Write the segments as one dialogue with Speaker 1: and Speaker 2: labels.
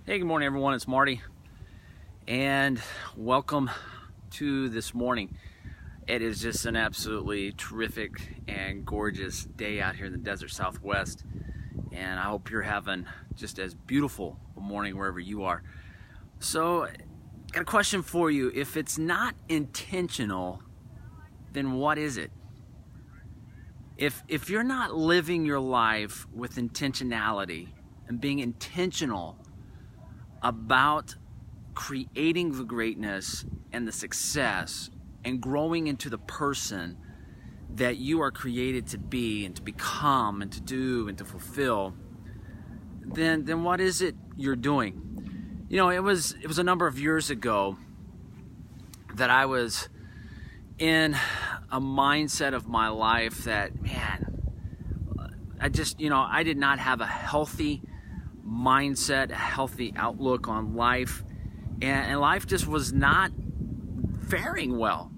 Speaker 1: Hey, good morning, everyone. It's Marty, and welcome to this morning. It is just an absolutely terrific and gorgeous day out here in the desert Southwest, and I hope you're having just as beautiful a morning wherever you are. So, got a question for you. If it's not intentional, then what is it? If you're not living your life with intentionality and being intentional about creating the greatness and the success and growing into the person that you are created to be and to become and to do and to fulfill, then what is it you're doing? You know, it was a number of years ago that I was in a mindset of my life that, man, I did not have a healthy mindset, a healthy outlook on life, and life just was not faring well,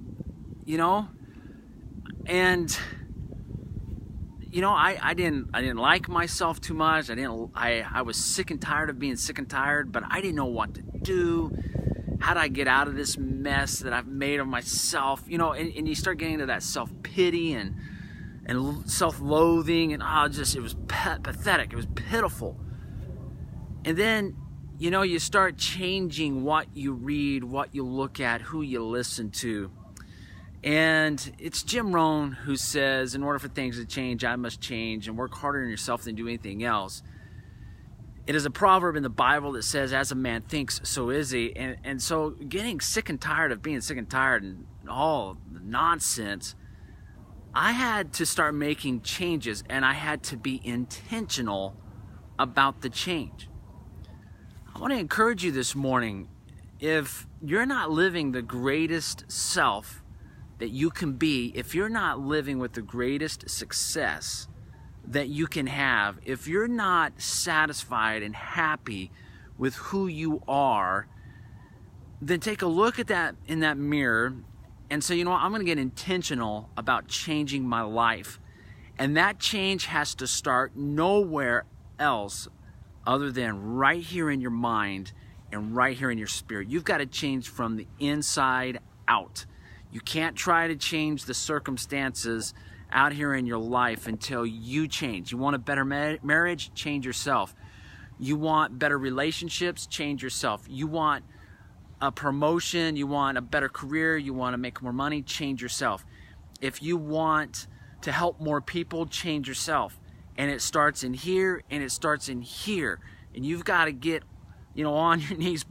Speaker 1: and I didn't like myself too much. I was sick and tired of being sick and tired, but I didn't know what to do. How do I get out of this mess that I've made of myself? And you start getting into that self-pity and self-loathing, and it was pathetic. It was pitiful. And then, you start changing what you read, what you look at, who you listen to. And it's Jim Rohn who says, in order for things to change, I must change and work harder on yourself than do anything else. It is a proverb in the Bible that says, as a man thinks, so is he. And so getting sick and tired of being sick and tired and all the nonsense, I had to start making changes, and I had to be intentional about the change. I want to encourage you this morning, if you're not living the greatest self that you can be, if you're not living with the greatest success that you can have, if you're not satisfied and happy with who you are, then take a look at that in that mirror and say, I'm going to get intentional about changing my life. And that change has to start nowhere else other than right here in your mind and right here in your spirit. You've got to change from the inside out. You can't try to change the circumstances out here in your life until you change. You want a better marriage? Change yourself. You want better relationships? Change yourself. You want a promotion? You want a better career? You want to make more money? Change yourself. If you want to help more people, change yourself. And it starts in here, and it starts in here. And you've got to get, on your knees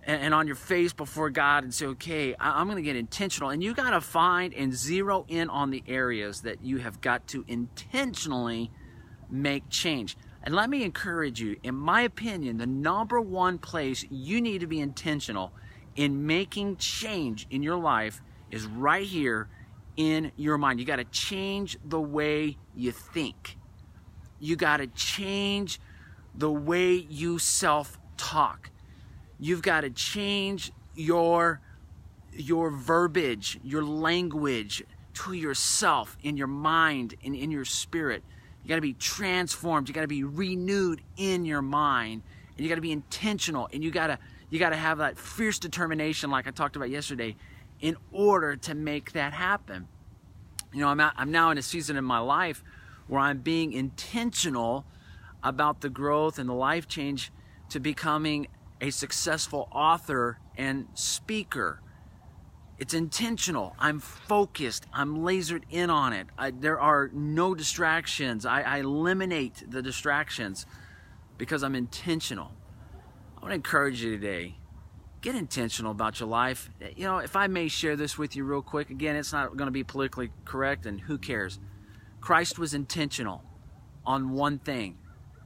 Speaker 1: and on your face before God and say, okay, I'm going to get intentional. And you got to find and zero in on the areas that you have got to intentionally make change. And let me encourage you, in my opinion, the number one place you need to be intentional in making change in your life is right here in your mind. You got to change the way you think. You got to change the way you self-talk. You've got to change your verbiage, your language to yourself in your mind and in your spirit. You got to be transformed. You got to be renewed in your mind, and you got to be intentional. And you got to have that fierce determination, like I talked about yesterday, in order to make that happen. I'm now in a season in my life where I'm being intentional about the growth and the life change to becoming a successful author and speaker. It's intentional. I'm focused. I'm lasered in on it. There are no distractions. I eliminate the distractions because I'm intentional. I want to encourage you today, get intentional about your life. If I may share this with you real quick, again, it's not going to be politically correct, and who cares? Christ was intentional on one thing,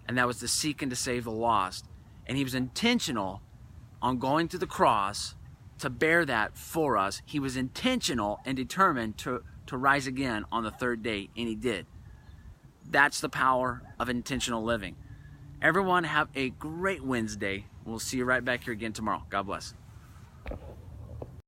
Speaker 1: and that was to seek and to save the lost. And he was intentional on going to the cross to bear that for us. He was intentional and determined to rise again on the third day, and he did. That's the power of intentional living. Everyone have a great Wednesday. We'll see you right back here again tomorrow. God bless.